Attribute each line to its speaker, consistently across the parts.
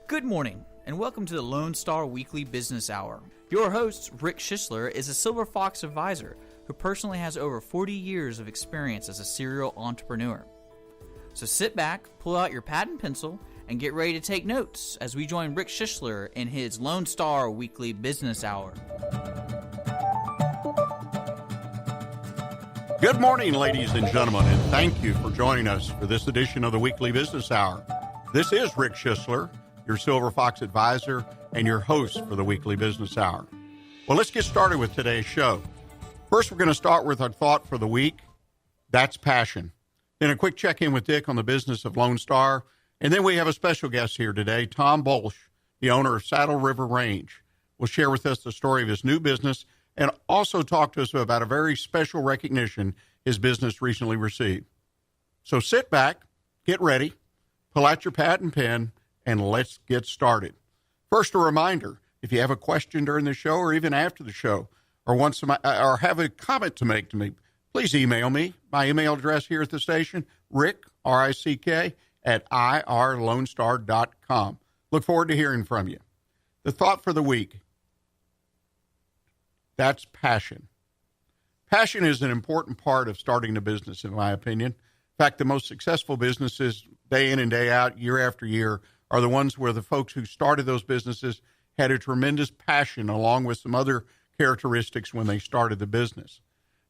Speaker 1: Good morning, and welcome to the Lone Star Weekly Business Hour. Your host, Rick Schissler, is a Silver Fox advisor who personally has over 40 years of experience as a serial entrepreneur. So sit back, pull out your pad and pencil, and get ready to take notes as we join Rick Schissler in his Lone Star Weekly Business Hour.
Speaker 2: Good morning, ladies and gentlemen, and thank you for joining us for this edition of the Weekly Business Hour. This is Rick Schissler, your Silver Fox advisor and your host for the Weekly Business Hour. Well, let's get started with today's show. First, we're going to start with our thought for the week. That's passion. Then a quick check-in with Dick on the business of Lone Star. And then we have a special guest here today, Thom Bolsch, the owner of Saddle River Range, will share with us the story of his new business and also talk to us about a very special recognition his business recently received. So sit back, get ready, pull out your pad and pen, and let's get started. First, a reminder, if you have a question during the show or even after the show or or have a comment to make to me, please email me. My email address here at the station, Rick, R-I-C-K, at irlonestar.com. Look forward to hearing from you. The thought for the week, that's passion. Passion is an important part of starting a business, in my opinion. In fact, the most successful businesses, day in and day out, year after year, are the ones where the folks who started those businesses had a tremendous passion along with some other characteristics when they started the business.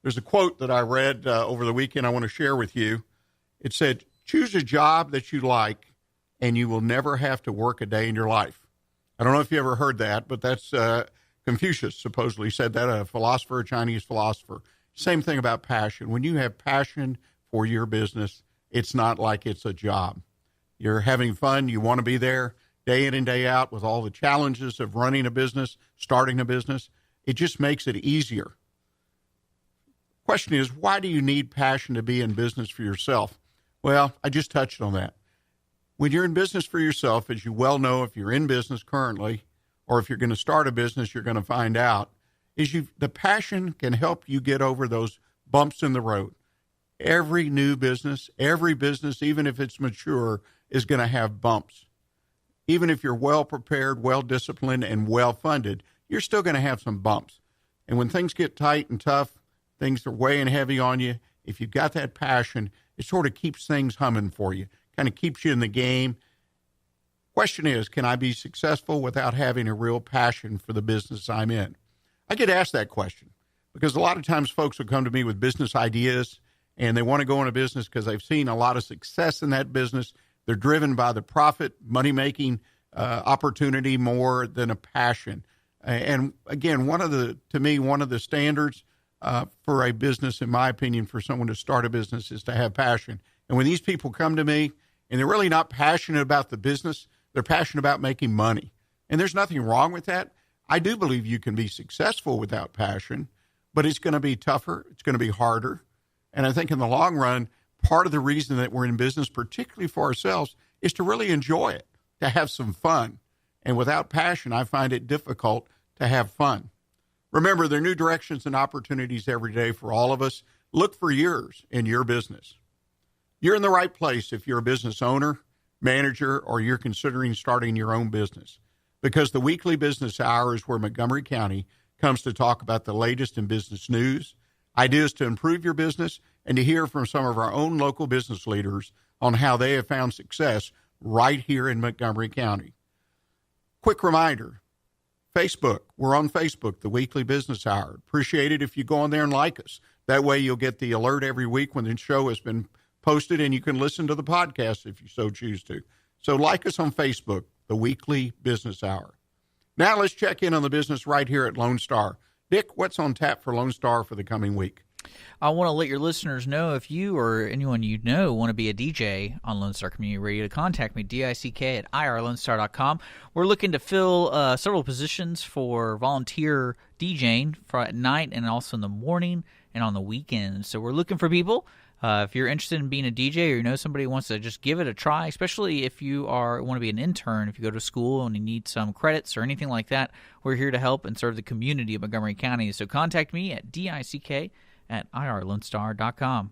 Speaker 2: There's a quote that I read over the weekend I want to share with you. It said, choose a job that you like and you will never have to work a day in your life. I don't know if you ever heard that, but that's Confucius supposedly said that, a philosopher, a Chinese philosopher. Same thing about passion. When you have passion for your business, it's not like it's a job. You're having fun. You want to be there day in and day out with all the challenges of running a business, starting a business. It just makes it easier. Question is, why do you need passion to be in business for yourself? Well, I just touched on that. When you're in business for yourself, as you well know, if you're in business currently, or if you're going to start a business, you're going to find out, the passion can help you get over those bumps in the road. Every new business, every business, even if it's mature, is going to have bumps. Even if you're well prepared, well disciplined, and well funded, you're still going to have some bumps. And when things get tight and tough, things are weighing heavy on you, if you've got that passion, it sort of keeps things humming for you, kind of keeps you in the game. Question is, can I be successful without having a real passion for the business I'm in? I get asked that question because a lot of times folks will come to me with business ideas and they want to go into business because they've seen a lot of success in that business. They're driven by the profit, money-making opportunity more than a passion. And again, one of the standards for a business, in my opinion, for someone to start a business is to have passion. And when these people come to me and they're really not passionate about the business, they're passionate about making money. And there's nothing wrong with that. I do believe you can be successful without passion, but it's going to be tougher. It's going to be harder. And I think in the long run, part of the reason that we're in business, particularly for ourselves, is to really enjoy it, to have some fun. And without passion, I find it difficult to have fun. Remember, there are new directions and opportunities every day for all of us. Look for yours in your business. You're in the right place if you're a business owner, manager, or you're considering starting your own business, because the Weekly Business Hour is where Montgomery County comes to talk about the latest in business news, ideas to improve your business, and to hear from some of our own local business leaders on how they have found success right here in Montgomery County. Quick reminder, Facebook. We're on Facebook, the Weekly Business Hour. Appreciate it if you go on there and like us. That way you'll get the alert every week when the show has been posted, and you can listen to the podcast if you so choose to. So like us on Facebook, the Weekly Business Hour. Now let's check in on the business right here at Lone Star. Dick, what's on tap for Lone Star for the coming week?
Speaker 1: I want to let your listeners know, if you or anyone you know want to be a DJ on Lone Star Community Radio, to contact me, DICK at irlonestar.com. We're looking to fill several positions for volunteer DJing for at night and also in the morning and on the weekends. So we're looking for people. If you're interested in being a DJ, or you know somebody who wants to just give it a try, especially if you want to be an intern, if you go to school and you need some credits or anything like that, we're here to help and serve the community of Montgomery County. So contact me at dick@irlonestar.com.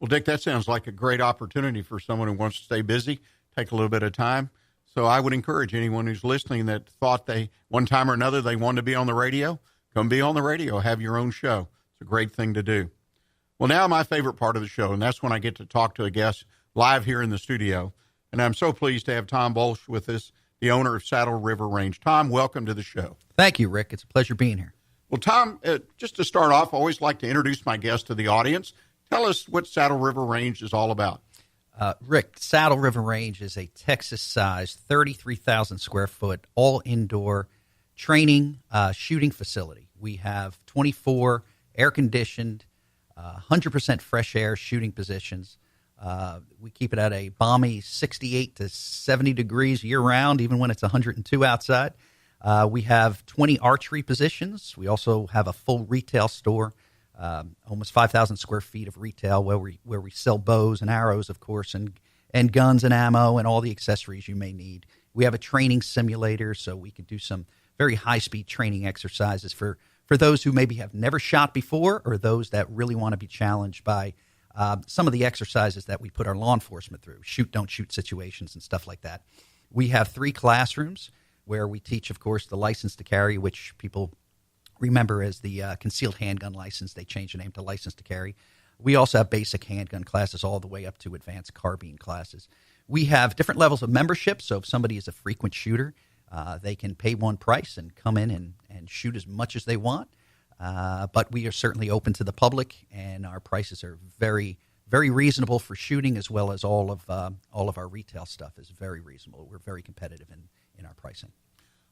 Speaker 2: Well, Dick, that sounds like a great opportunity for someone who wants to stay busy, take a little bit of time. So I would encourage anyone who's listening that thought they, one time or another, they wanted to be on the radio, come be on the radio, have your own show. It's a great thing to do. Well, now my favorite part of the show, and that's when I get to talk to a guest live here in the studio. And I'm so pleased to have Thom Bolsch with us, the owner of Saddle River Range. Thom, welcome to the show.
Speaker 3: Thank you, Rick. It's a pleasure being here.
Speaker 2: Well, Thom, just to start off, I always like to introduce my guest to the audience. Tell us what Saddle River Range is all about.
Speaker 3: Rick, Saddle River Range is a Texas-sized, 33,000 square foot, all indoor training shooting facility. We have 24 air-conditioned, 100% fresh air shooting positions. We keep it at a balmy 68 to 70 degrees year-round, even when it's 102 outside. We have 20 archery positions. We also have a full retail store, almost 5,000 square feet of retail where we sell bows and arrows, of course, and guns and ammo and all the accessories you may need. We have a training simulator, so we can do some very high-speed training exercises for those who maybe have never shot before or those that really want to be challenged by some of the exercises that we put our law enforcement through, shoot, don't shoot situations and stuff like that. We have 3 classrooms where we teach, of course, the license to carry, which people remember as the concealed handgun license. They changed the name to license to carry. We also have basic handgun classes all the way up to advanced carbine classes. We have different levels of membership, so if somebody is a frequent shooter, they can pay one price and come in and shoot as much as they want. But we are certainly open to the public, and our prices are very, very reasonable for shooting, as well as all of our retail stuff is very reasonable. We're very competitive in our pricing.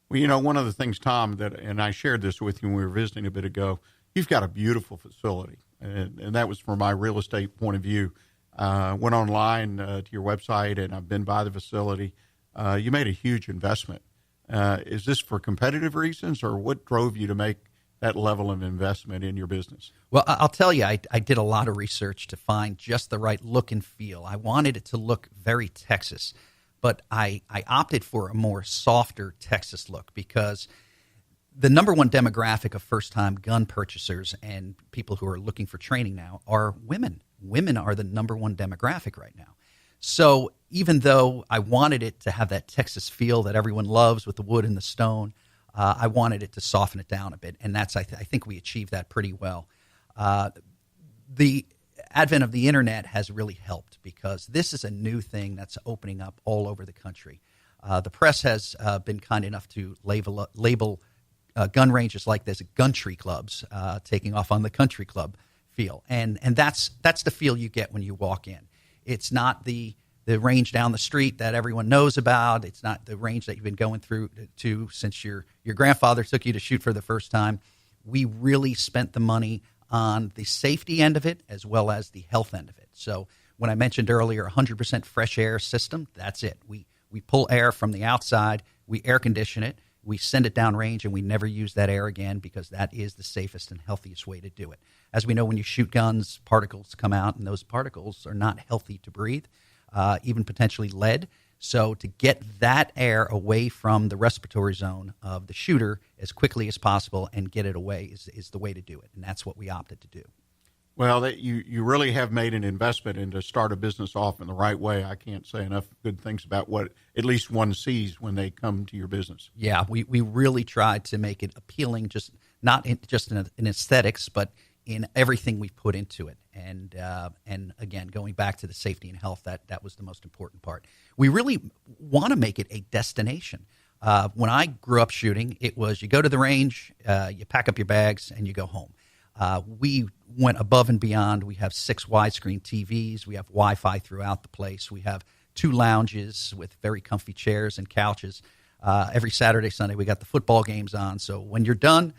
Speaker 2: Well, you know, one of the things, Thom, and I shared this with you when we were visiting a bit ago, you've got a beautiful facility, and that was from my real estate point of view. Went online to your website, and I've been by the facility. You made a huge investment. Is this for competitive reasons, or what drove you to make that level of investment in your business?
Speaker 3: Well, I'll tell you, I did a lot of research to find just the right look and feel. I wanted it to look very Texas, but I opted for a more softer Texas look because the number one demographic of first-time gun purchasers and people who are looking for training now are women. Women are the number one demographic right now. So even though I wanted it to have that Texas feel that everyone loves with the wood and the stone, I wanted it to soften it down a bit, and I think we achieved that pretty well. The advent of the internet has really helped because this is a new thing that's opening up all over the country. The press has been kind enough to label gun ranges like this country clubs, taking off on the country club feel, and that's the feel you get when you walk in. It's not the range down the street that everyone knows about. It's not the range that you've been going through to since your grandfather took you to shoot for the first time. We really spent the money on the safety end of it as well as the health end of it. So when I mentioned earlier 100% fresh air system, that's it. We pull air from the outside, we air condition it, we send it down range, and we never use that air again because that is the safest and healthiest way to do it. As we know, when you shoot guns, particles come out, and those particles are not healthy to breathe. Even potentially lead. So to get that air away from the respiratory zone of the shooter as quickly as possible and get it away is the way to do it, and that's what we opted to do.
Speaker 2: Well, you really have made an investment in to start a business off in the right way. I can't say enough good things about what at least one sees when they come to your business.
Speaker 3: Yeah, we really tried to make it appealing, not just in aesthetics, but in everything we put into it. And again, going back to the safety and health, that was the most important part. We really want to make it a destination. When I grew up shooting, it was you go to the range, you pack up your bags, and you go home. We went above and beyond. We have 6 widescreen TVs. We have Wi-Fi throughout the place. We have 2 lounges with very comfy chairs and couches. Every Saturday, Sunday, we got the football games on. So when you're done,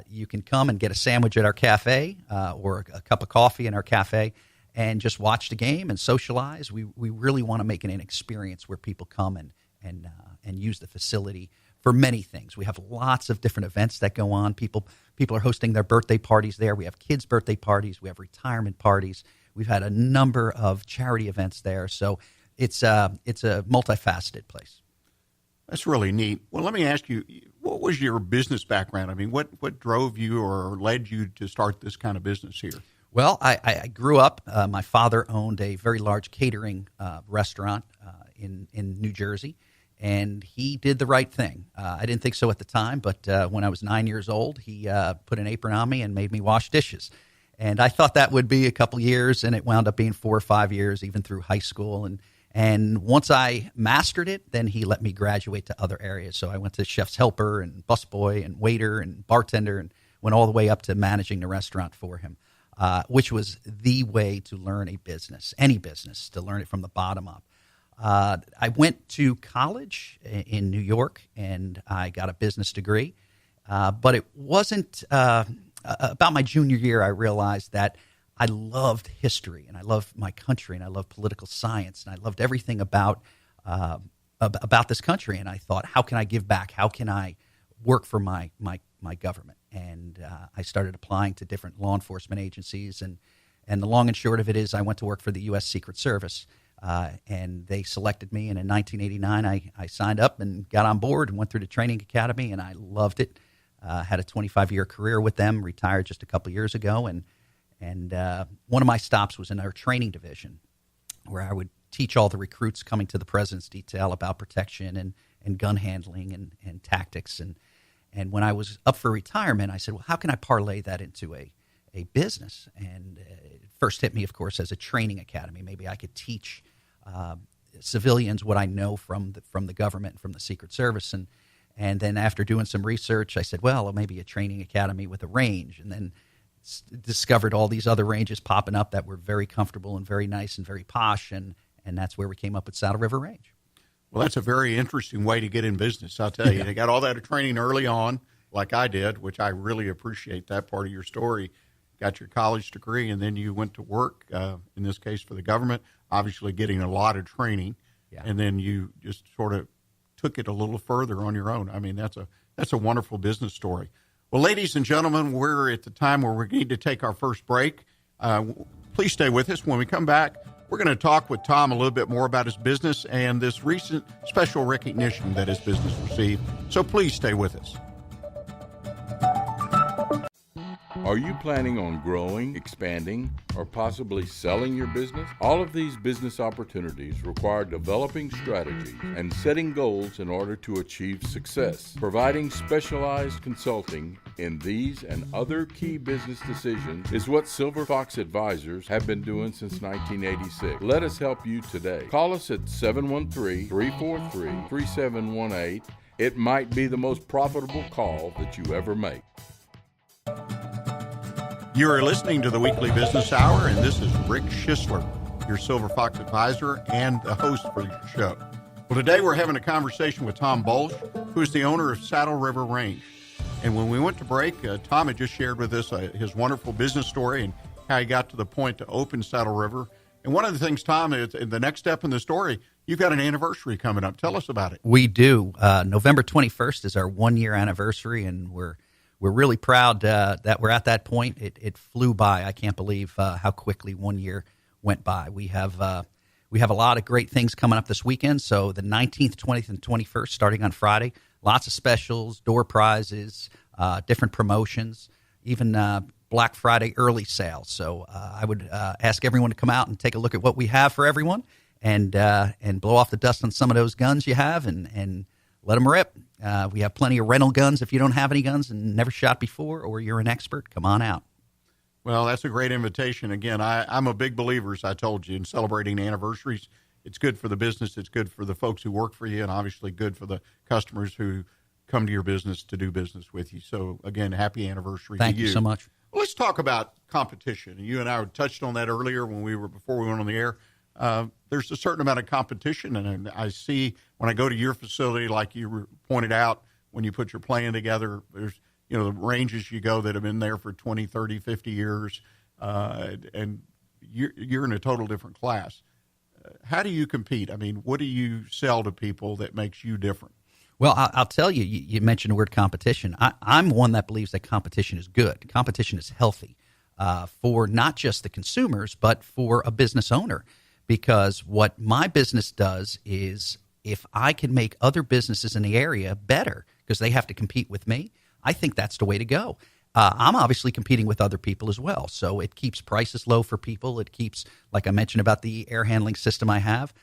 Speaker 3: you can come and get a sandwich at our cafe or a cup of coffee in our cafe and just watch the game and socialize. We really want to make it an experience where people come and use the facility for many things. We have lots of different events that go on. People are hosting their birthday parties there. We have kids' birthday parties. We have retirement parties. We've had a number of charity events there. So it's a multifaceted place.
Speaker 2: That's really neat. Well, let me ask you, what was your business background? I mean, what drove you or led you to start this kind of business here?
Speaker 3: Well, I grew up. My father owned a very large catering restaurant in New Jersey, and he did the right thing. I didn't think so at the time, but when I was 9 years old, he put an apron on me and made me wash dishes. And I thought that would be a couple years, and it wound up being 4 or 5 years, even through high school. And once I mastered it, then he let me graduate to other areas. So I went to chef's helper and busboy and waiter and bartender, and went all the way up to managing the restaurant for him, which was the way to learn a business, any business, to learn it from the bottom up. I went to college in New York, and I got a business degree. But it wasn't about my junior year, I realized that I loved history, and I loved my country, and I loved political science, and I loved everything about this country. And I thought, how can I give back? How can I work for my government? And I started applying to different law enforcement agencies. And the long and short of it is I went to work for the U.S. Secret Service. And they selected me, and in 1989, I signed up and got on board and went through the training academy, and I loved it. Had a 25-year career with them, retired just a couple years ago, and one of my stops was in our training division, where I would teach all the recruits coming to the President's detail about protection and gun handling and tactics. And when I was up for retirement, I said, well, how can I parlay that into a business? And it first hit me, of course, as a training academy. Maybe I could teach civilians what I know from the government and from the Secret Service. And then after doing some research, I said, well, maybe a training academy with a range. And then discovered all these other ranges popping up that were very comfortable and very nice and very posh. And that's where we came up with Saddle River Range.
Speaker 2: Well, that's a very interesting way to get in business, I'll tell you. Yeah. They got all that training early on, like I did, which I really appreciate that part of your story. Got your college degree, and then you went to work, in this case for the government, obviously getting a lot of training, and then you just sort of took it a little further on your own. I mean, that's a wonderful business story. Well, ladies and gentlemen, we're at the time where we need to take our first break. Please stay with us. When we come back, we're going to talk with Thom a little bit more about his business and this recent special recognition that his business received. So please stay with us.
Speaker 4: Are you planning on growing, expanding, or possibly selling your business? All of these business opportunities require developing strategies and setting goals in order to achieve success. Providing specialized consulting in these and other key business decisions is what Silver Fox Advisors have been doing since 1986. Let us help you today. Call us at 713-343-3718. It might be the most profitable call that you ever make.
Speaker 2: You are listening to the Weekly Business Hour, and this is Rick Schissler, your Silver Fox advisor and the host for your show. Well, today we're having a conversation with Thom Bolsch, who is the owner of Saddle River Range. And when we went to break, Thom had just shared with us his wonderful business story and how he got to the point to open Saddle River. And one of the things, Thom, is the next step in the story, you've got an anniversary coming up. Tell us about it.
Speaker 3: We do. November 21st is our one-year anniversary, and we're really proud that we're at that point. It flew by. I can't believe how quickly 1 year went by. We have a lot of great things coming up this weekend. So the 19th, 20th, and 21st, starting on Friday, lots of specials, door prizes, different promotions, even Black Friday early sales. So I would ask everyone to come out and take a look at what we have for everyone, and blow off the dust on some of those guns you have, and let them rip. We have plenty of rental guns if you don't have any guns and never shot before, or you're an expert. Come on out.
Speaker 2: Well, that's a great invitation. Again, I'm a big believer, as I told you, in celebrating anniversaries. It's good for the business. It's good for the folks who work for you, and obviously good for the customers who come to your business to do business with you. So, again, happy anniversary to you.
Speaker 3: Thank you so much.
Speaker 2: Well, let's talk about competition. You and I touched on that earlier before we went on the air. There's a certain amount of competition, and I see when I go to your facility, like you pointed out, when you put your plan together, there's, the ranges you go that have been there for 20, 30, 50 years, and you're in a total different class. How do you compete? I mean, what do you sell to people that makes you different?
Speaker 3: Well, I'll tell you, you mentioned the word competition. I'm one that believes that competition is good. Competition is healthy for not just the consumers, but for a business owner. Because what my business does is, if I can make other businesses in the area better because they have to compete with me, I think that's the way to go. I'm obviously competing with other people as well. So it keeps prices low for people. It keeps, like I mentioned about the air handling system I have,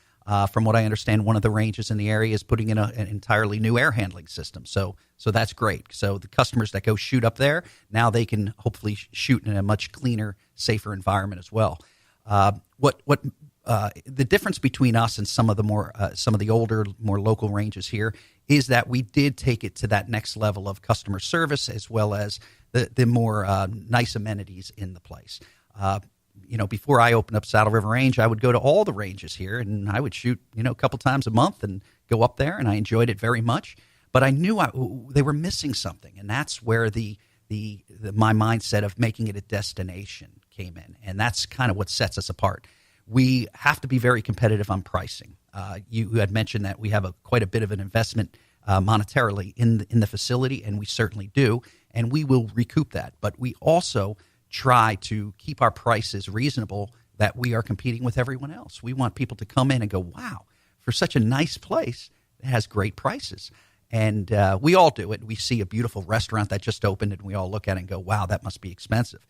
Speaker 3: From what I understand, one of the ranges in the area is putting in an entirely new air handling system. So that's great. So the customers that go shoot up there, now they can hopefully shoot in a much cleaner, safer environment as well. The difference between us and some of the older, more local ranges here is that we did take it to that next level of customer service as well as the more nice amenities in the place. Before I opened up Saddle River Range, I would go to all the ranges here, and I would shoot, a couple times a month and go up there, and I enjoyed it very much. But I knew they were missing something, and that's where my mindset of making it a destination came in, and that's kind of what sets us apart. We have to be very competitive on pricing. You had mentioned that we have quite a bit of an investment monetarily in the facility, and we certainly do, and we will recoup that. But we also try to keep our prices reasonable, that we are competing with everyone else. We want people to come in and go, wow, for such a nice place, it has great prices. And we all do it. We see a beautiful restaurant that just opened, and we all look at it and go, wow, that must be expensive.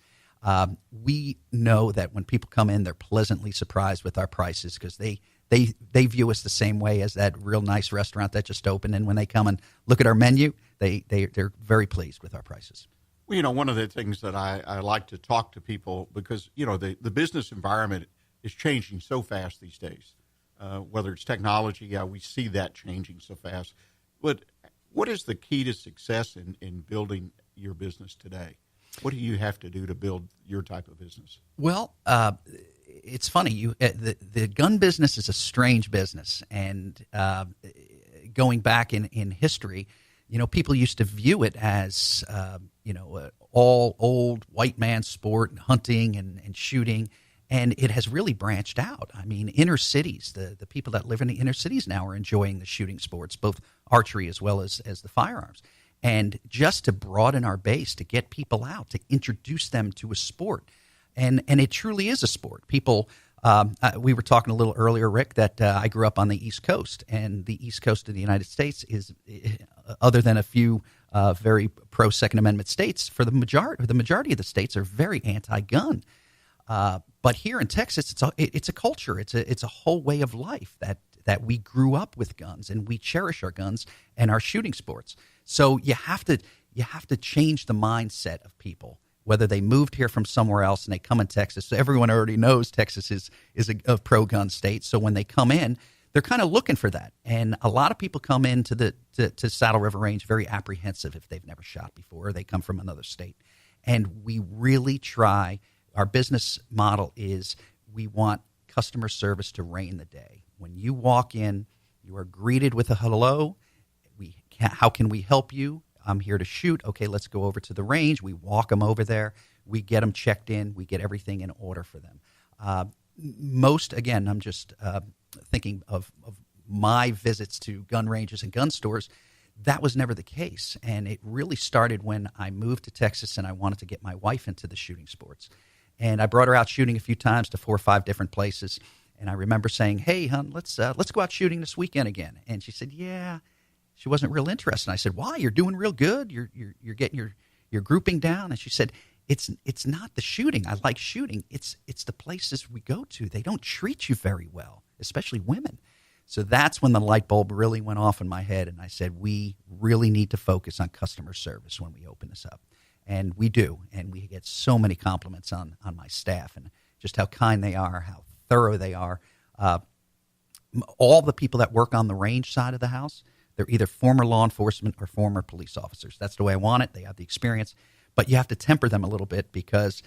Speaker 3: We know that when people come in, they're pleasantly surprised with our prices because they view us the same way as that real nice restaurant that just opened. And when they come and look at our menu, they're very pleased with our prices.
Speaker 2: Well, one of the things that I like to talk to people because, the business environment is changing so fast these days, whether it's technology, we see that changing so fast. But what is the key to success in building your business today? What do you have to do to build your type of business?
Speaker 3: Well, it's funny. The gun business is a strange business, and going back in history, people used to view it as all old white man sport, hunting and shooting, and it has really branched out. I mean, inner cities, the people that live in the inner cities now are enjoying the shooting sports, both archery as well as the firearms. And just to broaden our base, to get people out, to introduce them to a sport. And it truly is a sport. People, we were talking a little earlier, Rick, that I grew up on the East Coast. And the East Coast of the United States is, other than a few very pro-Second Amendment states, for the majority of the states are very anti-gun. But here in Texas, it's a culture. It's a whole way of life that we grew up with guns, and we cherish our guns and our shooting sports. So you have to change the mindset of people, whether they moved here from somewhere else and they come in Texas. So everyone already knows Texas is a pro-gun state. So when they come in, they're kind of looking for that. And a lot of people come into to Saddle River Range very apprehensive if they've never shot before or they come from another state. And we really try. Our business model is we want customer service to reign the day. When you walk in, you are greeted with a hello. How can we help you? I'm here to shoot. Okay, let's go over to the range. We walk them over there. We get them checked in. We get everything in order for them. Again, I'm just thinking of my visits to gun ranges and gun stores. That was never the case. And it really started when I moved to Texas and I wanted to get my wife into the shooting sports. And I brought her out shooting a few times to 4 or 5 different places. And I remember saying, hey, hon, let's go out shooting this weekend again. And she said, yeah. She wasn't real interested. And I said, why? You're doing real good. You're getting your grouping down. And she said, it's not the shooting. I like shooting. It's the places we go to. They don't treat you very well, especially women. So that's when the light bulb really went off in my head. And I said, we really need to focus on customer service when we open this up. And we do. And we get so many compliments on my staff and just how kind they are, how thorough they are. All the people that work on the range side of the house, they're either former law enforcement or former police officers. That's the way I want it. They have the experience. But you have to temper them a little bit because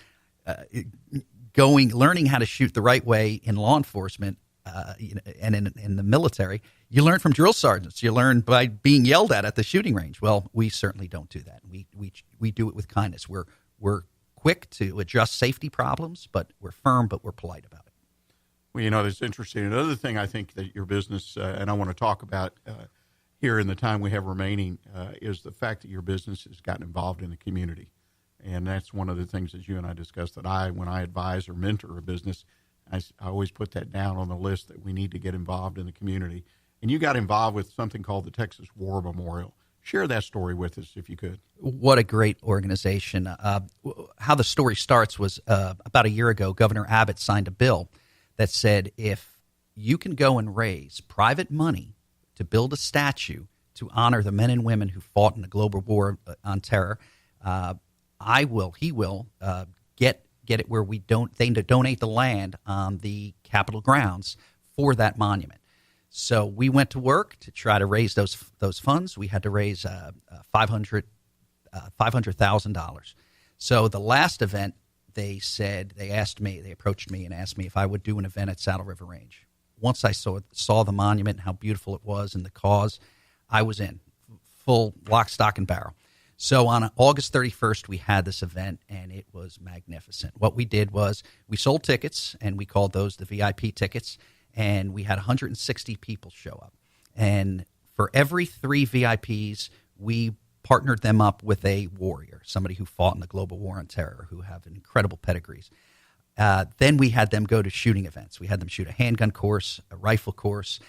Speaker 3: learning how to shoot the right way in law enforcement and in the military, you learn from drill sergeants. You learn by being yelled at the shooting range. Well, we certainly don't do that. We do it with kindness. We're quick to adjust safety problems, but we're firm, but we're polite about it.
Speaker 2: Well, that's interesting. Another thing I think that your business, and I want to talk about here in the time we have remaining, is the fact that your business has gotten involved in the community. And that's one of the things that you and I discussed that when I advise or mentor a business, I always put that down on the list that we need to get involved in the community. And you got involved with something called the Texas War Memorial. Share that story with us if you could.
Speaker 3: What a great organization. How the story starts was about a year ago, Governor Abbott signed a bill that said if you can go and raise private money to build a statue to honor the men and women who fought in the global war on terror. He will get it where they donate the land on the Capitol grounds for that monument. So we went to work to try to raise those funds. We had to raise $500,000. So the last event, they approached me and asked me if I would do an event at Saddle River Range. Once I saw the monument and how beautiful it was and the cause, I was in full lock, stock, and barrel. So on August 31st, we had this event, and it was magnificent. What we did was we sold tickets, and we called those the VIP tickets, and we had 160 people show up. And for every 3 VIPs, we partnered them up with a warrior, somebody who fought in the global war on terror, who have incredible pedigrees. Then we had them go to shooting events. We had them shoot a handgun course, a rifle course.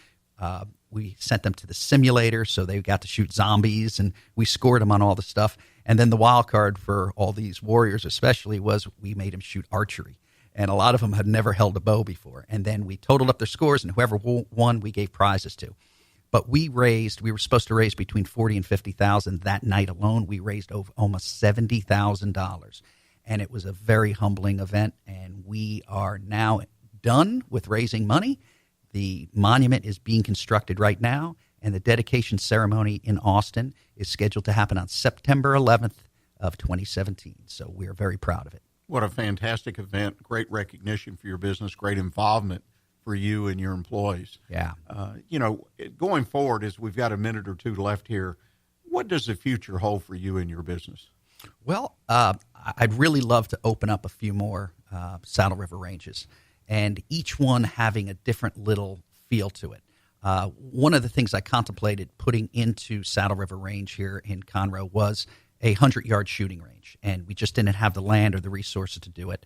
Speaker 3: We sent them to the simulator, so they got to shoot zombies, and we scored them on all the stuff. And then the wild card for all these warriors especially was we made them shoot archery. And a lot of them had never held a bow before. And then we totaled up their scores, and whoever won, we gave prizes to. But we were supposed to raise between $40,000 and $50,000 that night alone. We raised almost $70,000. And it was a very humbling event, and we are now done with raising money. The monument is being constructed right now, and the dedication ceremony in Austin is scheduled to happen on September 11th of 2017. So we are very proud of it.
Speaker 2: What a fantastic event. Great recognition for your business, great involvement for you and your employees.
Speaker 3: Yeah.
Speaker 2: Going forward, as we've got a minute or two left here, what does the future hold for you and your business?
Speaker 3: Well, I'd really love to open up a few more Saddle River ranges, and each one having a different little feel to it. One of the things I contemplated putting into Saddle River Range here in Conroe was a 100-yard shooting range, and we just didn't have the land or the resources to do it.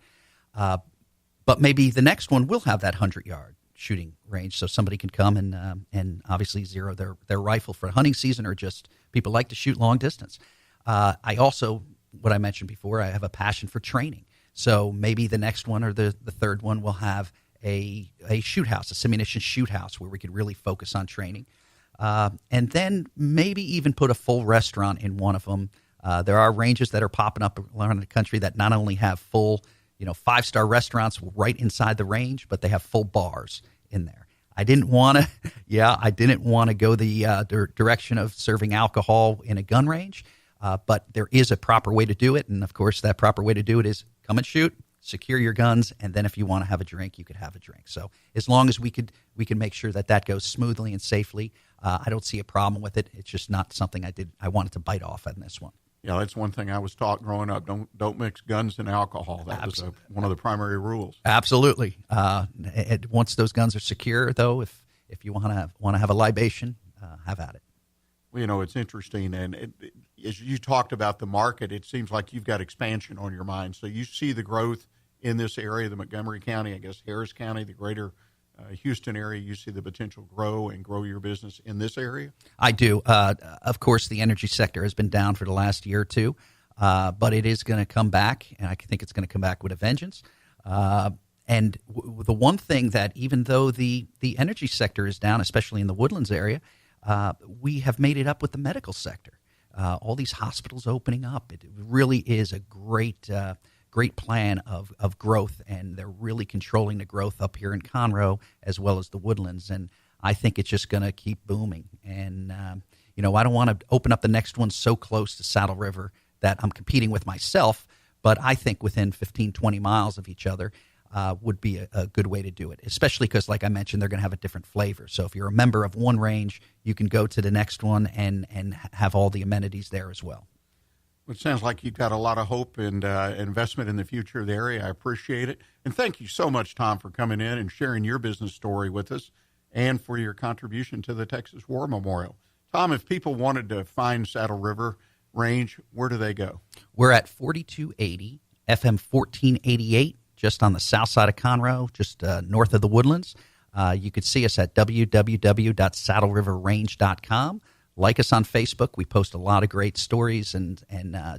Speaker 3: But maybe the next one will have that 100-yard shooting range, so somebody can come and obviously zero their rifle for hunting season, or just people like to shoot long distance. I also, what I mentioned before, I have a passion for training. So maybe the next one or the third one will have a shoot house, a simunition shoot house, where we could really focus on training. And then maybe even put a full restaurant in one of them. There are ranges that are popping up around the country that not only have full, 5-star restaurants right inside the range, but they have full bars in there. I didn't want to go the direction of serving alcohol in a gun range. But there is a proper way to do it, and of course that proper way to do it is come and shoot, secure your guns, and then if you want to have a drink, you could have a drink. So as long as we can make sure that goes smoothly and safely, I don't see a problem with it. It's just not something I wanted to bite off on this one.
Speaker 2: Yeah, that's one thing I was taught growing up. Don't mix guns and alcohol. That was one of the primary rules. Absolutely.
Speaker 3: Once those guns are secure, though, if you want to have a libation, have at it.
Speaker 2: Well, it's interesting, and as you talked about the market, it seems like you've got expansion on your mind. So you see the growth in this area, the Montgomery County, I guess Harris County, the greater Houston area. You see the potential grow your business in this area?
Speaker 3: I do. Of course, the energy sector has been down for the last year or two, but it is going to come back, and I think it's going to come back with a vengeance. And the one thing that, even though the energy sector is down, especially in the Woodlands area, we have made it up with the medical sector. All these hospitals opening up. It really is a great plan of growth, and they're really controlling the growth up here in Conroe as well as the Woodlands. And I think it's just going to keep booming. And, I don't want to open up the next one so close to Saddle River that I'm competing with myself, but I think within 15, 20 miles of each other would be a good way to do it, especially because, like I mentioned, they're going to have a different flavor. So if you're a member of one range, you can go to the next one and have all the amenities there as well.
Speaker 2: Well, it sounds like you've got a lot of hope and investment in the future of the area. I appreciate it. And thank you so much, Thom, for coming in and sharing your business story with us and for your contribution to the Texas War Memorial. Thom, if people wanted to find Saddle River Range, where do they go?
Speaker 3: We're at 4280 FM 1488. Just on the south side of Conroe, just north of the Woodlands. You could see us at www.saddleriverrange.com. Like us on Facebook. We post a lot of great stories and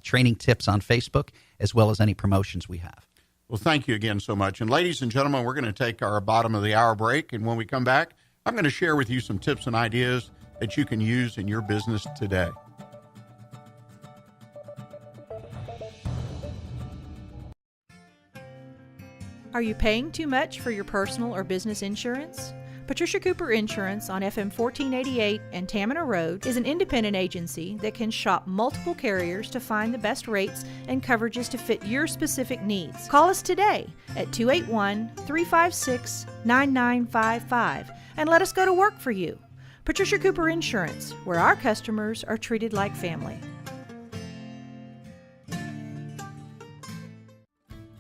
Speaker 3: training tips on Facebook, as well as any promotions we have.
Speaker 2: Well, thank you again so much. And ladies and gentlemen, we're going to take our bottom of the hour break. And when we come back, I'm going to share with you some tips and ideas that you can use in your business today.
Speaker 5: Are you paying too much for your personal or business insurance? Patricia Cooper Insurance on FM 1488 and Tamina Road is an independent agency that can shop multiple carriers to find the best rates and coverages to fit your specific needs. Call us today at 281-356-9955 and let us go to work for you. Patricia Cooper Insurance, where our customers are treated like family.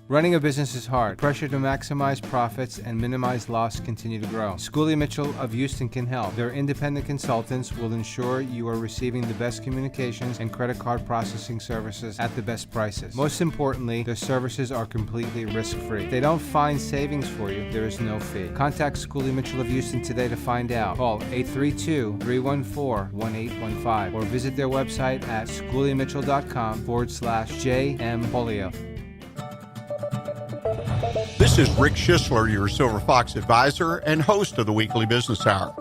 Speaker 6: Running a business is hard. Pressure to maximize profits and minimize loss continue to grow. Schooley Mitchell of Houston can help. Their independent consultants will ensure you are receiving the best communications and credit card processing services at the best prices. Most importantly, their services are completely risk-free. If they don't find savings for you, there is no fee. Contact Schooley Mitchell of Houston today to find out. Call 832-314-1815 or visit their website at schooleymitchell.com/JM-Polio.
Speaker 2: This is Rick Schissler, your Silver Fox advisor and host of the Weekly Business Hour.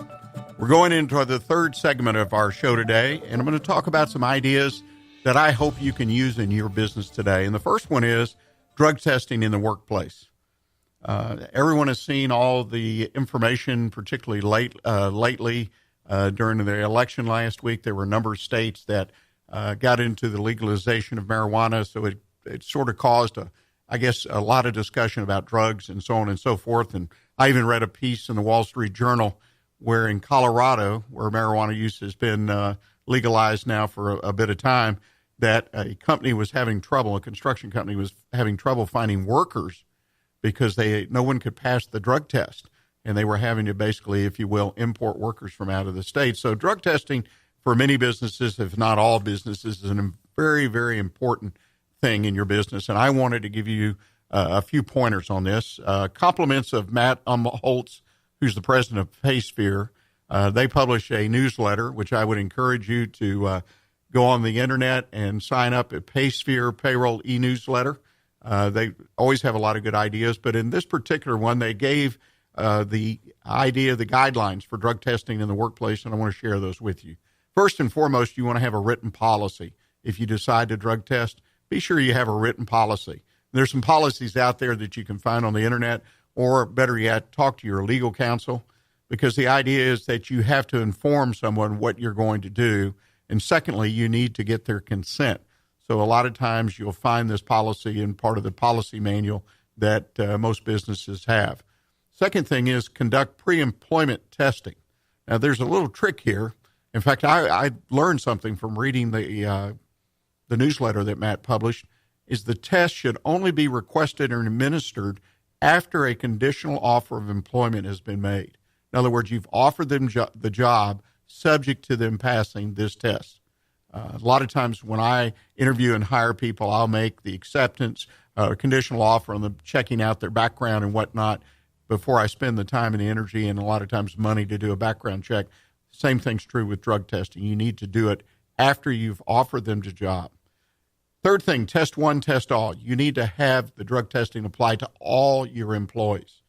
Speaker 2: We're going into the third segment of our show today, and I'm going to talk about some ideas that I hope you can use in your business today. And the first one is drug testing in the workplace. Everyone has seen all the information, particularly lately during the election last week. There were a number of states that got into the legalization of marijuana, so it sort of caused a lot of discussion about drugs and so on and so forth. And I even read a piece in the Wall Street Journal where in Colorado, where marijuana use has been legalized now for a bit of time, that a company was having trouble, a construction company was having trouble finding workers because no one could pass the drug test. And they were having to basically, if you will, import workers from out of the state. So drug testing for many businesses, if not all businesses, is a very, very important thing in your business, and I wanted to give you a few pointers on this. Compliments of Matt Holtz, who's the president of PaySphere. They publish a newsletter, which I would encourage you to go on the internet and sign up at PaySphere Payroll e-newsletter. They always have a lot of good ideas, but in this particular one, they gave the idea, the guidelines for drug testing in the workplace, and I want to share those with you. First and foremost, you want to have a written policy. If you decide to drug test, be sure you have a written policy. There's some policies out there that you can find on the internet, or better yet, talk to your legal counsel, because the idea is that you have to inform someone what you're going to do. And secondly, you need to get their consent. So a lot of times you'll find this policy in part of the policy manual that most businesses have. Second thing is conduct pre-employment testing. Now, there's a little trick here. In fact, I learned something from reading the newsletter that Matt published, is the test should only be requested or administered after a conditional offer of employment has been made. In other words, you've offered them the job subject to them passing this test. A lot of times when I interview and hire people, I'll make the acceptance, conditional offer on them, checking out their background and whatnot before I spend the time and the energy and a lot of times money to do a background check. Same thing's true with drug testing. You need to do it after you've offered them the job. Third thing, test one, test all. You need to have the drug testing applied to all your employees.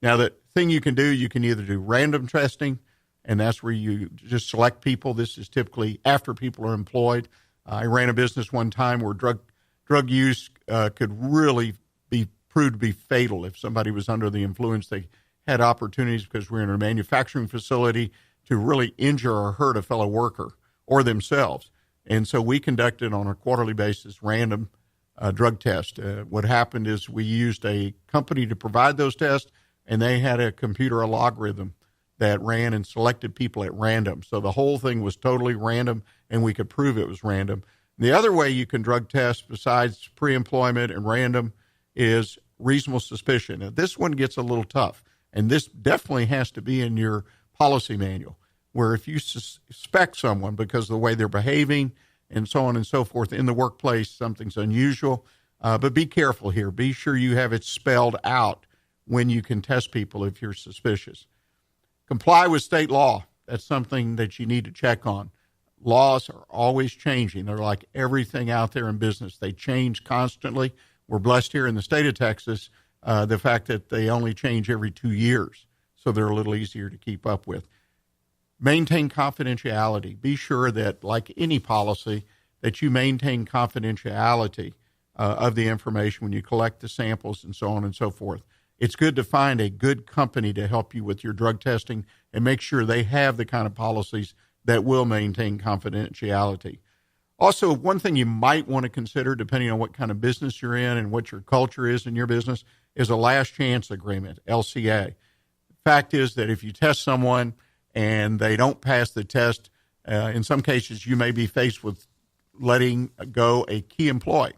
Speaker 2: Now, the thing you can do, you can either do random testing, and that's where you just select people. This is typically after people are employed. I ran a business one time where drug use could really be proved to be fatal. If somebody was under the influence, they had opportunities, because we're in a manufacturing facility, to really injure or hurt a fellow worker or themselves. And so we conducted on a quarterly basis random drug tests. What happened is we used a company to provide those tests, and they had a computer algorithm that ran and selected people at random. So the whole thing was totally random, and we could prove it was random. The other way you can drug test besides pre-employment and random is reasonable suspicion. Now, this one gets a little tough, and this definitely has to be in your policy manual, where if you suspect someone because of the way they're behaving and so on and so forth in the workplace, something's unusual. But be careful here. Be sure you have it spelled out when you can test people if you're suspicious. Comply with state law. That's something that you need to check on. Laws are always changing. They're like everything out there in business. They change constantly. We're blessed here in the state of Texas, the fact that they only change every 2 years, so they're a little easier to keep up with. Maintain confidentiality. Be sure that, like any policy, that you maintain confidentiality of the information when you collect the samples and so on and so forth. It's good to find a good company to help you with your drug testing and make sure they have the kind of policies that will maintain confidentiality. Also, one thing you might want to consider, depending on what kind of business you're in and what your culture is in your business, is a last chance agreement, LCA. Fact is that if you test someone and they don't pass the test, in some cases you may be faced with letting go a key employee,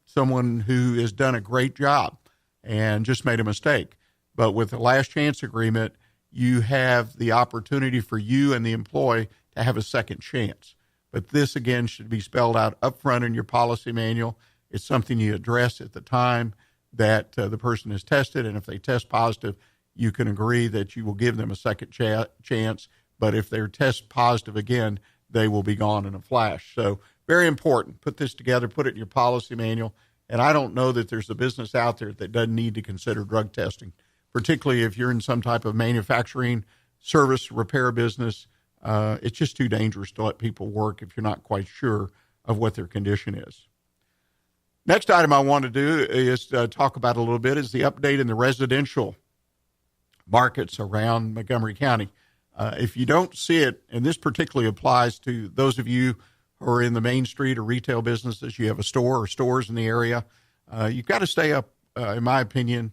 Speaker 2: someone who has done a great job and just made a mistake. But with the last chance agreement, you have the opportunity for you and the employee to have a second chance. But this, again, should be spelled out up front in your policy manual. It's something you address at the time that the person is tested, and if they test positive, you can agree that you will give them a second chance. But if they're test positive again, they will be gone in a flash. So very important. Put this together, put it in your policy manual. And I don't know that there's a business out there that doesn't need to consider drug testing, particularly if you're in some type of manufacturing, service, repair business. It's just too dangerous to let people work if you're not quite sure of what their condition is. Next item I want to do is talk about a little bit is the update in the residential markets around Montgomery County. If you don't see it, and this particularly applies to those of you who are in the Main Street or retail businesses, you have a store or stores in the area, you've got to stay up, in my opinion,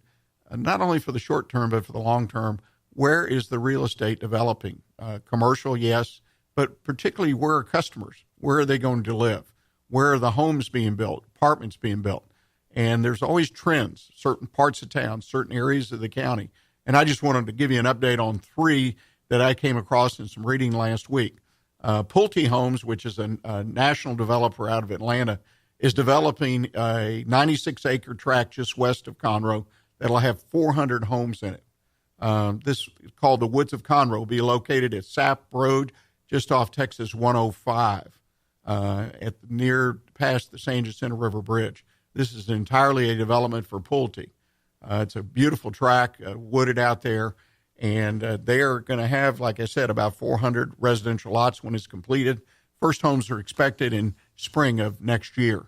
Speaker 2: not only for the short term, but for the long term. Where is the real estate developing? Commercial, yes, but particularly where are customers? Where are they going to live? Where are the homes being built, apartments being built? And there's always trends, certain parts of town, certain areas of the county. And I just wanted to give you an update on 3 that I came across in some reading last week. Pulte Homes, which is a national developer out of Atlanta, is developing a 96-acre tract just west of Conroe that'll have 400 homes in it. This is called the Woods of Conroe, will be located at Sap Road, just off Texas 105, near past the San Jacinto River Bridge. This is entirely a development for Pulte. It's a beautiful tract, wooded out there, and they are going to have, like I said, about 400 residential lots when it's completed. First homes are expected in spring of next year.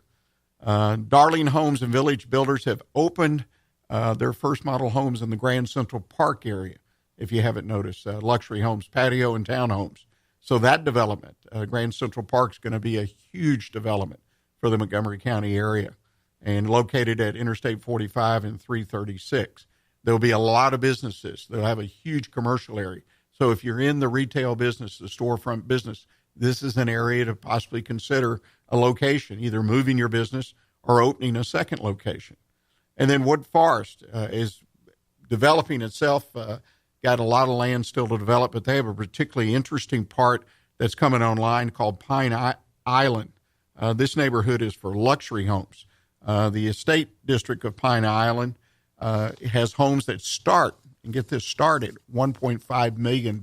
Speaker 2: Darling Homes and Village Builders have opened their first model homes in the Grand Central Park area, if you haven't noticed, luxury homes, patio and townhomes. So that development, Grand Central Park, is going to be a huge development for the Montgomery County area and located at Interstate 45 and 336. There'll be a lot of businesses. They'll have a huge commercial area. So if you're in the retail business, the storefront business, this is an area to possibly consider a location, either moving your business or opening a second location. And then Wood Forest is developing itself, got a lot of land still to develop, but they have a particularly interesting part that's coming online called Pine Island. This neighborhood is for luxury homes. The estate district of Pine Island has homes that start, and get this started, $1.5 million.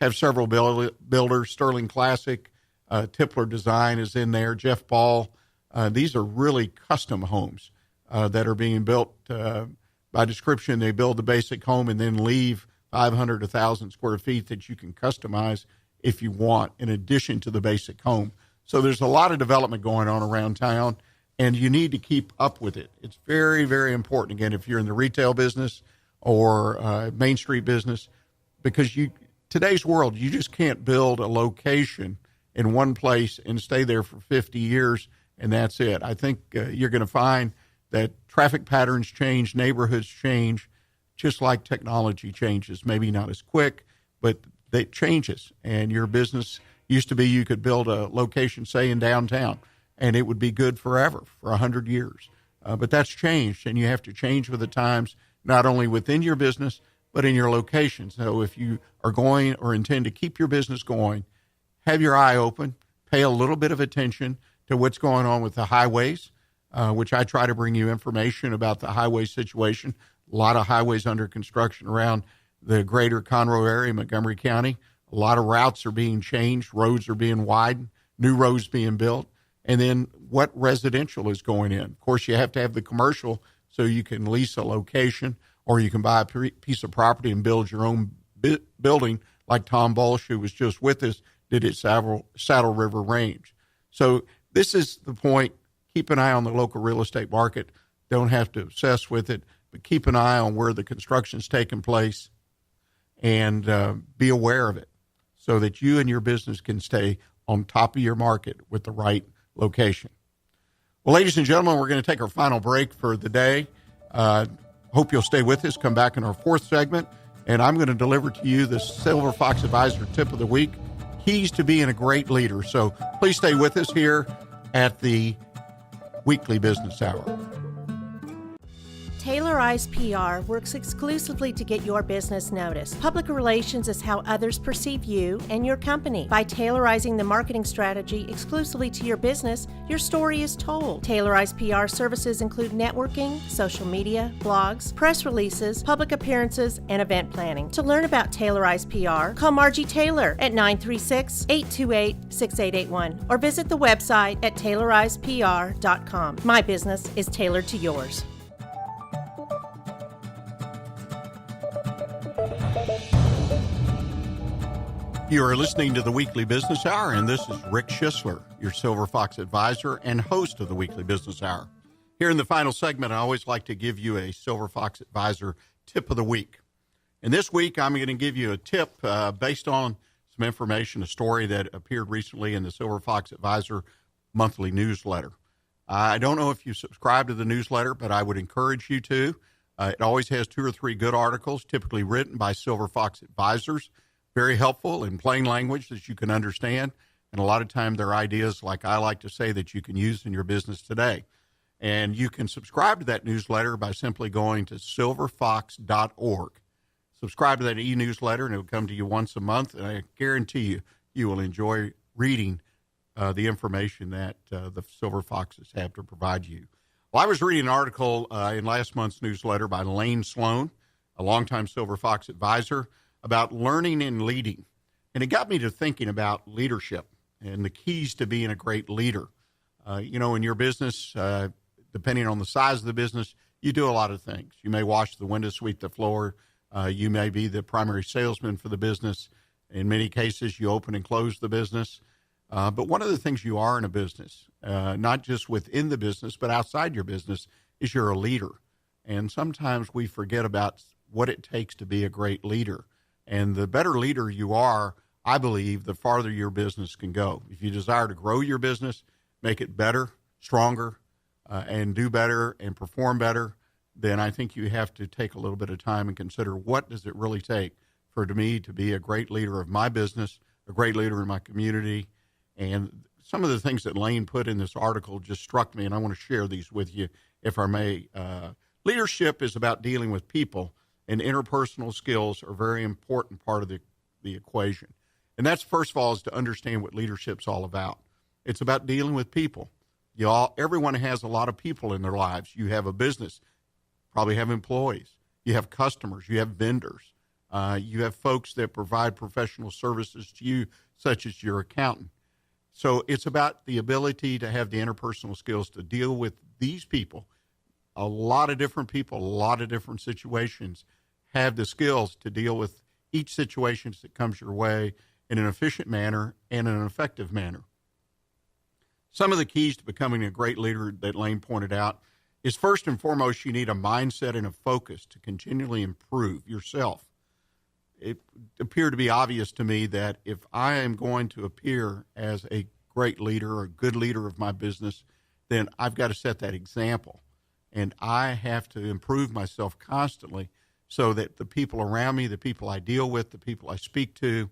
Speaker 2: Have several builders, Sterling Classic, Tipler Design is in there, Jeff Ball. These are really custom homes that are being built. By description, they build the basic home and then leave 500 to 1,000 square feet that you can customize if you want, in addition to the basic home. So there's a lot of development going on around town, and you need to keep up with it. It's very, very important, again, if you're in the retail business or Main Street business, because today's world, you just can't build a location in one place and stay there for 50 years, and that's it. I think you're going to find that traffic patterns change, neighborhoods change, just like technology changes. Maybe not as quick, but it changes. And your business used to be you could build a location, say, in downtown, and it would be good forever, for 100 years. But that's changed, and you have to change with the times, not only within your business, but in your location. So if you are going or intend to keep your business going, have your eye open, pay a little bit of attention to what's going on with the highways, which I try to bring you information about the highway situation. A lot of highways under construction around the greater Conroe area, Montgomery County. A lot of routes are being changed. Roads are being widened. New roads being built. and then what residential is going in. Of course, you have to have the commercial so you can lease a location, or you can buy a piece of property and build your own building, like Thom Bolsch, who was just with us, did at Saddle River Range. So this is the point. Keep an eye on the local real estate market. Don't have to obsess with it, but keep an eye on where the construction's taking place and be aware of it so that you and your business can stay on top of your market with the right location. Well, ladies and gentlemen, we're going to take our final break for the day. Hope you'll stay with us. Come back in our fourth segment, and I'm going to deliver to you the Silver Fox Advisor Tip of the Week, keys to being a great leader. So please stay with us here at the Weekly Business Hour.
Speaker 7: Tailorized PR works exclusively to get your business noticed. Public relations is how others perceive you and your company. By tailorizing the marketing strategy exclusively to your business, your story is told. Tailorized PR services include networking, social media, blogs, press releases, public appearances, and event planning. To learn about Tailorized PR, call Margie Taylor at 936-828-6881 or visit the website at tailorizedpr.com. My business is tailored to yours.
Speaker 2: You are listening to the Weekly Business Hour, and this is Rick Schissler, your Silver Fox advisor and host of the Weekly Business Hour. Here in the final segment, I always like to give you a Silver Fox advisor tip of the week. And this week, I'm going to give you a tip based on some information, a story that appeared recently in the Silver Fox Advisor monthly newsletter. I don't know if you subscribe to the newsletter, but I would encourage you to. It always has 2 or 3 good articles, typically written by Silver Fox advisors. Very helpful in plain language that you can understand. And a lot of time they're ideas, like I like to say, that you can use in your business today. And you can subscribe to that newsletter by simply going to silverfox.org. Subscribe to that e-newsletter, and it will come to you once a month. And I guarantee you, you will enjoy reading the information that the Silver Foxes have to provide you. Well, I was reading an article in last month's newsletter by Lane Sloan, a longtime Silver Fox advisor, about learning and leading. And it got me to thinking about leadership and the keys to being a great leader. In your business, depending on the size of the business, you do a lot of things. You may wash the windows, sweep the floor. You may be the primary salesman for the business. In many cases, you open and close the business. But one of the things you are in a business, not just within the business, but outside your business, is you're a leader. And sometimes we forget about what it takes to be a great leader. And the better leader you are, I believe, the farther your business can go. If you desire to grow your business, make it better, stronger, and do better and perform better, then I think you have to take a little bit of time and consider, what does it really take for me to be a great leader of my business, a great leader in my community. And some of the things that Lane put in this article just struck me, and I want to share these with you, if I may. Leadership is about dealing with people, and interpersonal skills are a very important part of the equation. And that's, first of all, is to understand what leadership's all about. It's about dealing with people. Everyone has a lot of people in their lives. You have a business, probably have employees. You have customers. You have vendors. You have folks that provide professional services to you, such as your accountant. So it's about the ability to have the interpersonal skills to deal with these people. A lot of different people, a lot of different situations. Have the skills to deal with each situation that comes your way in an efficient manner and in an effective manner. Some of the keys to becoming a great leader that Lane pointed out is, first and foremost, you need a mindset and a focus to continually improve yourself. It appeared to be obvious to me that if I am going to appear as a great leader or a good leader of my business, then I've got to set that example. And I have to improve myself constantly so that the people around me, the people I deal with, the people I speak to,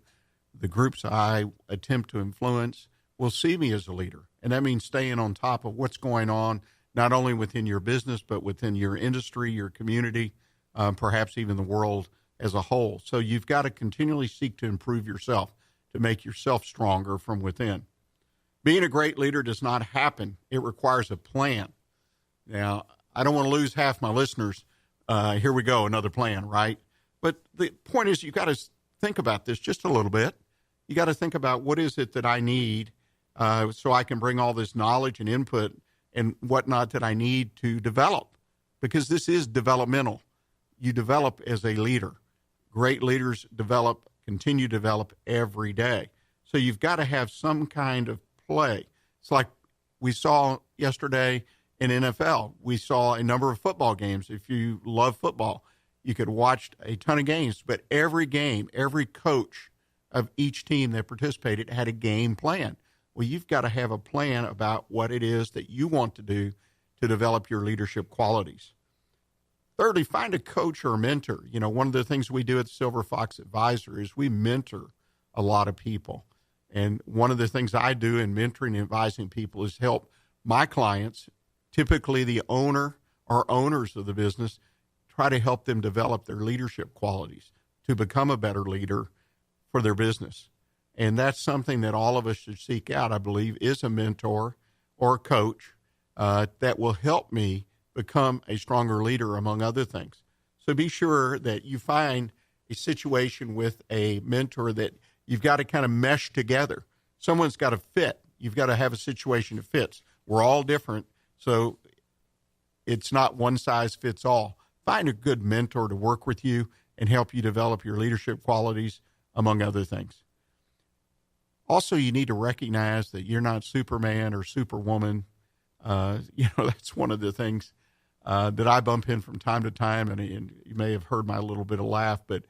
Speaker 2: the groups I attempt to influence will see me as a leader. And that means staying on top of what's going on, not only within your business, but within your industry, your community, perhaps even the world as a whole. So you've got to continually seek to improve yourself, to make yourself stronger from within. Being a great leader does not happen. It requires a plan. Now, I don't want to lose half my listeners. Here we go, another plan, right? But the point is, you got to think about this just a little bit. You got to think about, what is it that I need so I can bring all this knowledge and input and whatnot that I need to develop, because this is developmental. You develop as a leader. Great leaders continue to develop every day. So you've got to have some kind of play. It's like we saw yesterday in NFL. We saw a number of football games. If you love football, you could watch a ton of games, but every game, every coach of each team that participated had a game plan. Well, you've got to have a plan about what it is that you want to do to develop your leadership qualities. Thirdly, find a coach or a mentor. You know, one of the things we do at Silver Fox Advisor is we mentor a lot of people. And one of the things I do in mentoring and advising people is help my clients, typically the owner or owners of the business, try to help them develop their leadership qualities to become a better leader for their business. And that's something that all of us should seek out, I believe, is a mentor or a coach that will help me become a stronger leader, among other things. So be sure that you find a situation with a mentor that you've got to kind of mesh together. Someone's got to fit. You've got to have a situation that fits. We're all different, so it's not one size fits all. Find a good mentor to work with you and help you develop your leadership qualities, among other things. Also, you need to recognize that you're not Superman or Superwoman. That's one of the things that I bump in from time to time, and you may have heard my little bit of laugh, but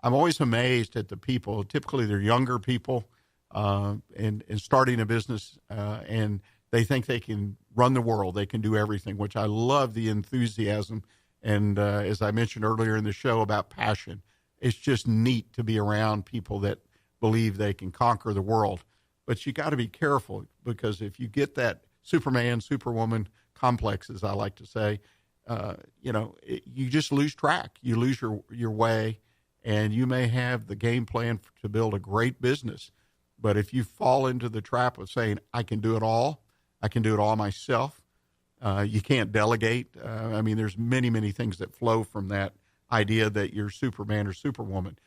Speaker 2: I'm always amazed at the people. Typically, they're younger people and starting a business, and they think they can run the world. They can do everything, which I love the enthusiasm. And as I mentioned earlier in the show about passion, it's just neat to be around people that believe they can conquer the world. But you got to be careful, because if you get that Superman, Superwoman complex, as I like to say, you just lose track. You lose your way, and you may have the game plan to build a great business. But if you fall into the trap of saying, I can do it all myself, you can't delegate. There's many, many things that flow from that idea that you're Superman or Superwoman.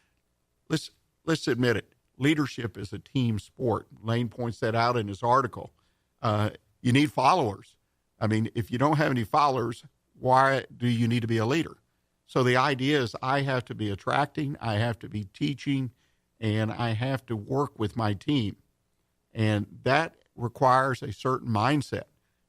Speaker 2: Let's admit it. Leadership is a team sport. Lane points that out in his article. You need followers. If you don't have any followers, why do you need to be a leader? So the idea is I have to be attracting, I have to be teaching, and I have to work with my team. And that requires a certain mindset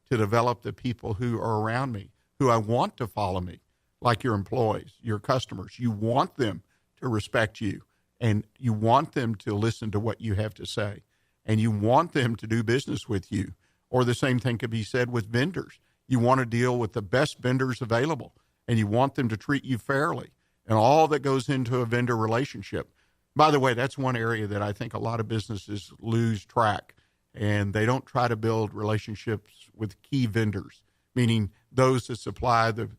Speaker 2: to develop the people who are around me, who I want to follow me, like your employees, your customers. You want them to respect you, and you want them to listen to what you have to say, and you want them to do business with you. Or the same thing could be said with vendors. You want to deal with the best vendors available, and you want them to treat you fairly, and all that goes into a vendor relationship. By the way, that's one area that I think a lot of businesses lose track, and they don't try to build relationships with key vendors, meaning those that supply the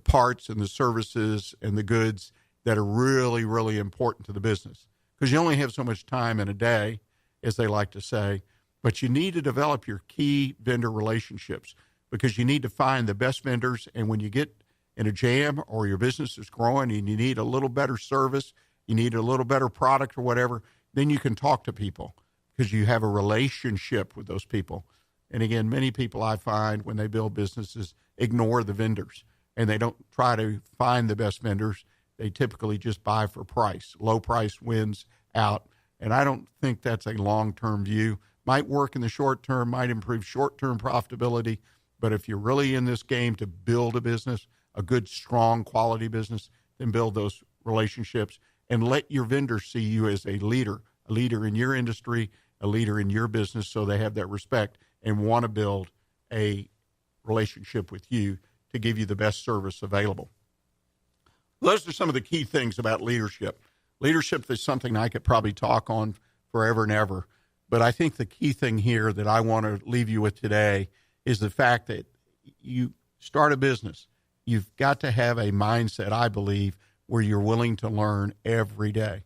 Speaker 2: parts and the services and the goods that are really, really important to the business. Because you only have so much time in a day, as they like to say, but you need to develop your key vendor relationships, because you need to find the best vendors. And when you get in a jam or your business is growing and you need a little better service, you need a little better product or whatever, then you can talk to people because you have a relationship with those people. And again, many people I find when they build businesses ignore the vendors, and they don't try to find the best vendors. They typically just buy for price. Low price wins out. And I don't think that's a long-term view. Might work in the short term, might improve short-term profitability. But if you're really in this game to build a business, a good, strong, quality business, then build those relationships and let your vendors see you as a leader in your industry, a leader in your business, so they have that respect and want to build a relationship with you to give you the best service available. Those are some of the key things about leadership. Leadership is something I could probably talk on forever and ever. But I think the key thing here that I want to leave you with today is the fact that you start a business. You've got to have a mindset, I believe, where you're willing to learn every day.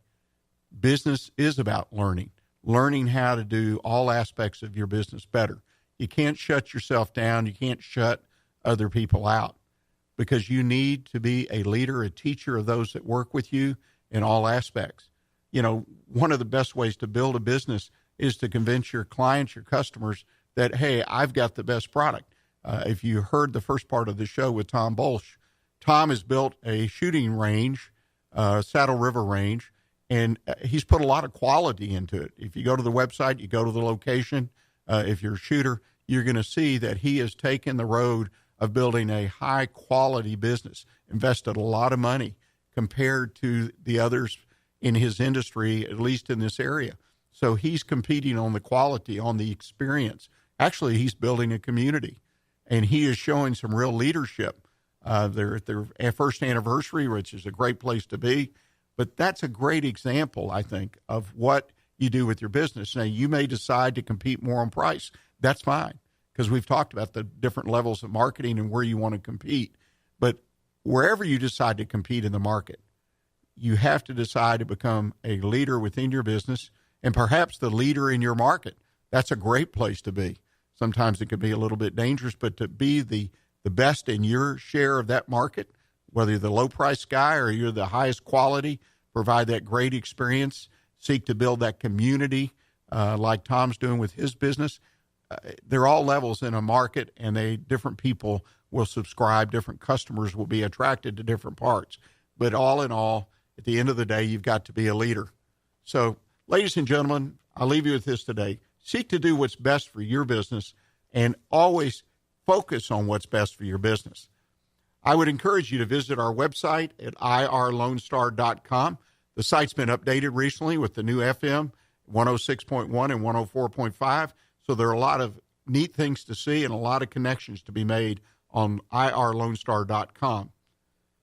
Speaker 2: Business is about learning how to do all aspects of your business better. You can't shut yourself down. You can't shut other people out, because you need to be a leader, a teacher of those that work with you in all aspects. One of the best ways to build a business is to convince your clients, your customers, that, hey, I've got the best product. If you heard the first part of the show with Thom Bolsch, Thom has built a shooting range, Saddle River Range, and he's put a lot of quality into it. If you go to the website, you go to the location, if you're a shooter, you're going to see that he has taken the road of building a high-quality business, invested a lot of money compared to the others in his industry, at least in this area. So he's competing on the quality, on the experience. Actually, he's building a community, and he is showing some real leadership. They're at their first anniversary, which is a great place to be. But that's a great example, I think, of what you do with your business. Now, you may decide to compete more on price. That's fine, because we've talked about the different levels of marketing and where you want to compete. But wherever you decide to compete in the market, you have to decide to become a leader within your business and perhaps the leader in your market. That's a great place to be. Sometimes it can be a little bit dangerous, but to be the best in your share of that market, whether you're the low-price guy or you're the highest quality, provide that great experience, seek to build that community like Tom's doing with his business. They're all levels in a market, and different people will subscribe. Different customers will be attracted to different parts. But all in all, at the end of the day, you've got to be a leader. So, ladies and gentlemen, I'll leave you with this today. Seek to do what's best for your business and always focus on what's best for your business. I would encourage you to visit our website at irlonestar.com. The site's been updated recently with the new FM 106.1 and 104.5. So there are a lot of neat things to see and a lot of connections to be made on irlonestar.com.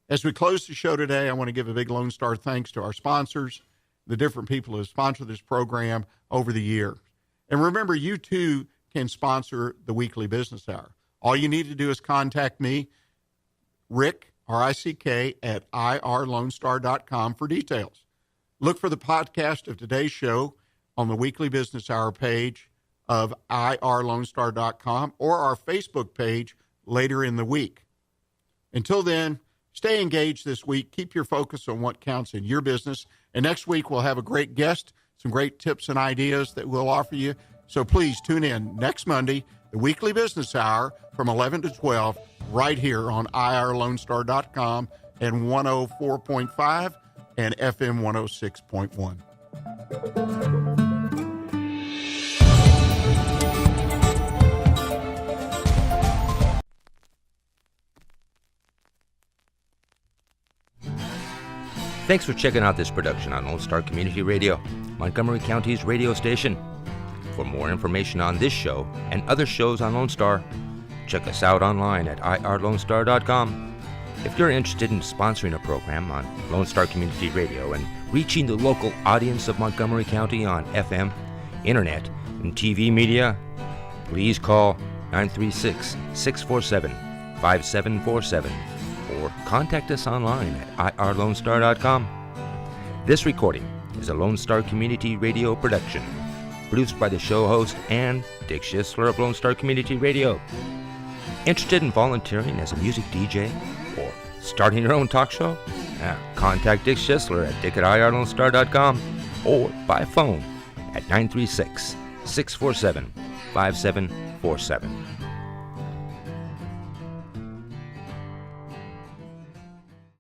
Speaker 2: As we close the show today, I want to give a big Lone Star thanks to our sponsors, the different people who have sponsored this program over the years. And remember, you too can sponsor the Weekly Business Hour. All you need to do is contact me, Rick, R-I-C-K, at irlonestar.com for details. Look for the podcast of today's show on the Weekly Business Hour page of irlonestar.com or our Facebook page later in the week. Until then, stay engaged this week. Keep your focus on what counts in your business. And next week, we'll have a great guest, some great tips and ideas that we'll offer you. So please tune in next Monday, the Weekly Business Hour from 11 to 12, right here on irlonestar.com and 104.5 and FM 106.1.
Speaker 8: Thanks for checking out this production on Lone Star Community Radio, Montgomery County's radio station. For more information on this show and other shows on Lone Star, check us out online at irlonestar.com. If you're interested in sponsoring a program on Lone Star Community Radio and reaching the local audience of Montgomery County on FM, internet, and TV media, please call 936-647-5747 or contact us online at irlonestar.com. This recording is a Lone Star Community Radio production, produced by the show host and Dick Schissler of Lone Star Community Radio. Interested in volunteering as a music DJ or starting your own talk show? Contact Dick Schissler at dick@irlonestar.com or by phone at 936-647-5747.